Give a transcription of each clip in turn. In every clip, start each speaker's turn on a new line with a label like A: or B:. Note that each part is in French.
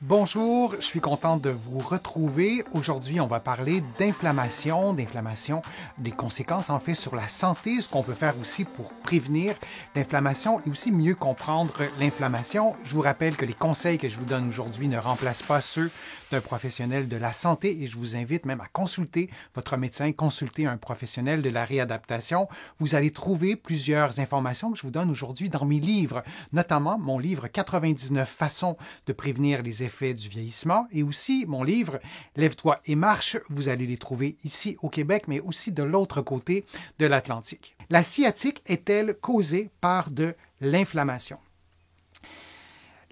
A: Bonjour, je suis contente de vous retrouver. Aujourd'hui, on va parler d'inflammation, des conséquences en fait sur la santé, ce qu'on peut faire aussi pour prévenir l'inflammation et aussi mieux comprendre l'inflammation. Je vous rappelle que les conseils que je vous donne aujourd'hui ne remplacent pas ceux d'un professionnel de la santé et je vous invite même à consulter votre médecin, consulter un professionnel de la réadaptation. Vous allez trouver plusieurs informations que je vous donne aujourd'hui dans mes livres, notamment mon livre 99 façons de prévenir les effets du vieillissement et aussi mon livre Lève-toi et marche. Vous allez les trouver ici au Québec, mais aussi de l'autre côté de l'Atlantique. La sciatique est-elle causée par de l'inflammation?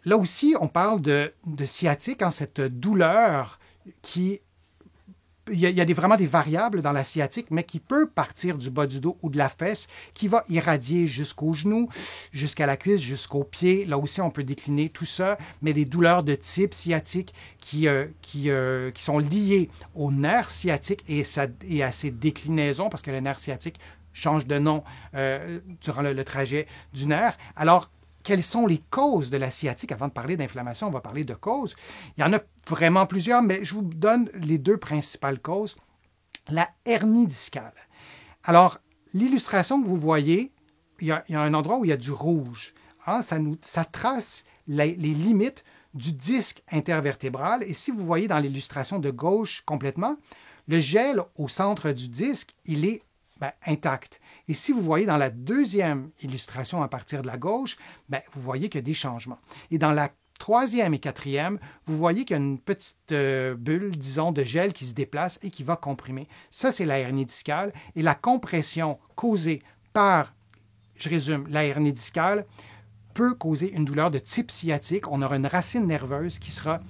A: Là aussi, on parle de sciatique, cette douleur qui... Il y a vraiment des variables dans la sciatique, mais qui peut partir du bas du dos ou de la fesse, qui va irradier jusqu'au genou, jusqu'à la cuisse, jusqu'au pied. Là aussi, on peut décliner tout ça, mais des douleurs de type sciatique qui sont liées au nerf sciatique et à ses déclinaisons, parce que le nerf sciatique change de nom durant le trajet du nerf. Alors, quelles sont les causes de la sciatique? Avant de parler d'inflammation, on va parler de causes. Il y en a vraiment plusieurs, mais je vous donne les deux principales causes. La hernie discale. Alors, l'illustration que vous voyez, il y a un endroit où il y a du rouge. Ça trace les limites du disque intervertébral. Et si vous voyez dans l'illustration de gauche complètement, le gel au centre du disque, il est intact. Et si vous voyez dans la deuxième illustration à partir de la gauche, vous voyez qu'il y a des changements. Et dans la troisième et quatrième, vous voyez qu'il y a une petite bulle, disons, de gel qui se déplace et qui va comprimer. Ça, c'est la hernie discale. Et la compression causée par, je résume, la hernie discale peut causer une douleur de type sciatique. On aura une racine nerveuse qui sera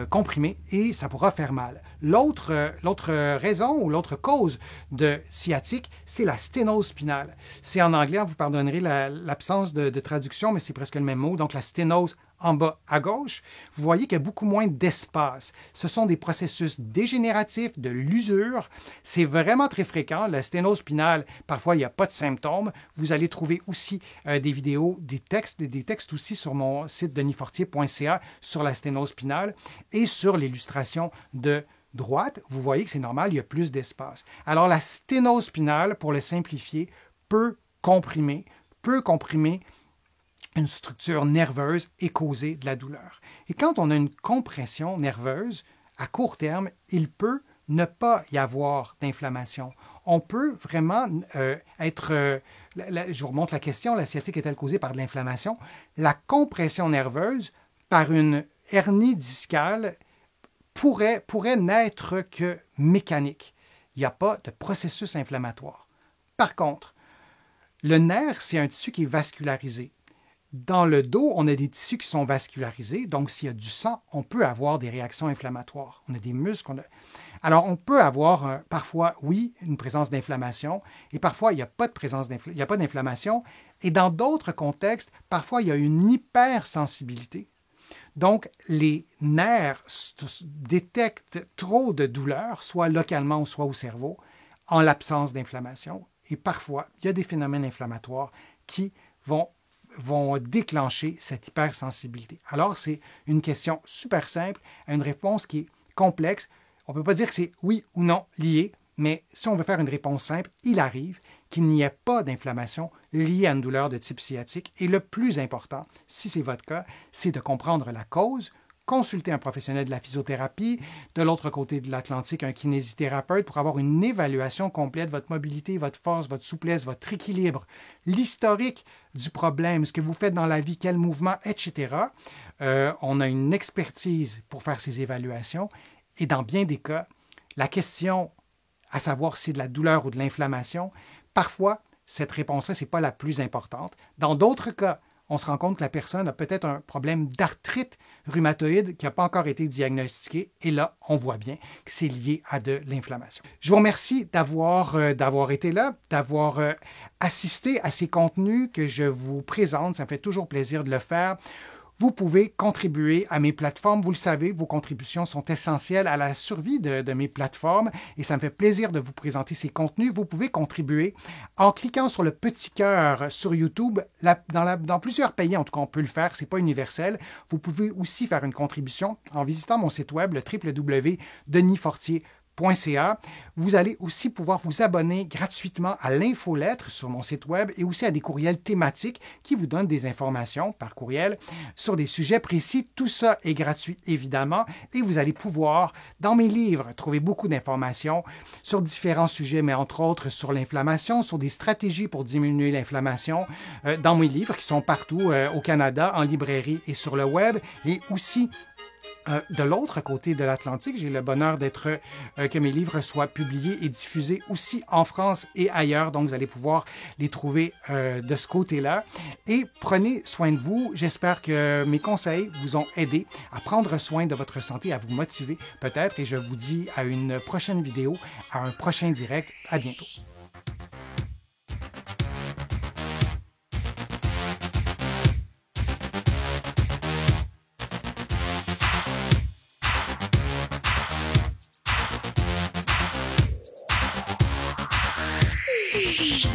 A: comprimé et ça pourra faire mal. L'autre raison ou l'autre cause de sciatique, c'est la sténose spinale. C'est en anglais, vous pardonnerez l'absence de traduction, mais c'est presque le même mot. Donc la sténose en bas à gauche, vous voyez qu'il y a beaucoup moins d'espace. Ce sont des processus dégénératifs de l'usure. C'est vraiment très fréquent. La sténose spinale, parfois, il n'y a pas de symptômes. Vous allez trouver aussi des vidéos, des textes aussi sur mon site denisfortier.ca sur la sténose spinale et sur l'illustration de droite. Vous voyez que c'est normal, il y a plus d'espace. Alors, la sténose spinale, pour le simplifier, peut comprimer une structure nerveuse et causer de la douleur. Et quand on a une compression nerveuse, à court terme, il peut ne pas y avoir d'inflammation. On peut vraiment je vous remonte la question, la sciatique est-elle causée par de l'inflammation? La compression nerveuse par une hernie discale pourrait n'être que mécanique. Il n'y a pas de processus inflammatoire. Par contre, le nerf, c'est un tissu qui est vascularisé. Dans le dos, on a des tissus qui sont vascularisés, donc s'il y a du sang, on peut avoir des réactions inflammatoires. On a des muscles. Alors, on peut avoir parfois, oui, une présence d'inflammation, et parfois, il n'y a pas d'inflammation. Et dans d'autres contextes, parfois, il y a une hypersensibilité. Donc, les nerfs détectent trop de douleur, soit localement ou soit au cerveau, en l'absence d'inflammation. Et parfois, il y a des phénomènes inflammatoires qui vont déclencher cette hypersensibilité. Alors, c'est une question super simple, à une réponse qui est complexe. On ne peut pas dire que c'est oui ou non lié, mais si on veut faire une réponse simple, il arrive qu'il n'y ait pas d'inflammation liée à une douleur de type sciatique. Et le plus important, si c'est votre cas, c'est de comprendre la cause, consulter un professionnel de la physiothérapie, de l'autre côté de l'Atlantique, un kinésithérapeute pour avoir une évaluation complète de votre mobilité, votre force, votre souplesse, votre équilibre, l'historique du problème, ce que vous faites dans la vie, quel mouvement, etc. On a une expertise pour faire ces évaluations et dans bien des cas, la question à savoir si c'est de la douleur ou de l'inflammation, parfois, cette réponse-là, ce n'est pas la plus importante. Dans d'autres cas, on se rend compte que la personne a peut-être un problème d'arthrite rhumatoïde qui n'a pas encore été diagnostiqué. Et là, on voit bien que c'est lié à de l'inflammation. Je vous remercie d'avoir été là, d'avoir assisté à ces contenus que je vous présente. Ça me fait toujours plaisir de le faire. vous pouvez contribuer à mes plateformes. Vous le savez, vos contributions sont essentielles à la survie de mes plateformes et ça me fait plaisir de vous présenter ces contenus. Vous pouvez contribuer en cliquant sur le petit cœur sur YouTube. Dans plusieurs pays, en tout cas, on peut le faire, ce n'est pas universel. Vous pouvez aussi faire une contribution en visitant mon site web, le www.denisfortier.ca. Vous allez aussi pouvoir vous abonner gratuitement à l'infolettre sur mon site web et aussi à des courriels thématiques qui vous donnent des informations par courriel sur des sujets précis. Tout ça est gratuit, évidemment, et vous allez pouvoir, dans mes livres, trouver beaucoup d'informations sur différents sujets, mais entre autres sur l'inflammation, sur des stratégies pour diminuer l'inflammation, dans mes livres qui sont partout au Canada, en librairie et sur le web, et aussi de l'autre côté de l'Atlantique, j'ai le bonheur que mes livres soient publiés et diffusés aussi en France et ailleurs. Donc, vous allez pouvoir les trouver de ce côté-là. Et prenez soin de vous. J'espère que mes conseils vous ont aidé à prendre soin de votre santé, à vous motiver peut-être. Et je vous dis à une prochaine vidéo, à un prochain direct. À bientôt. Shh.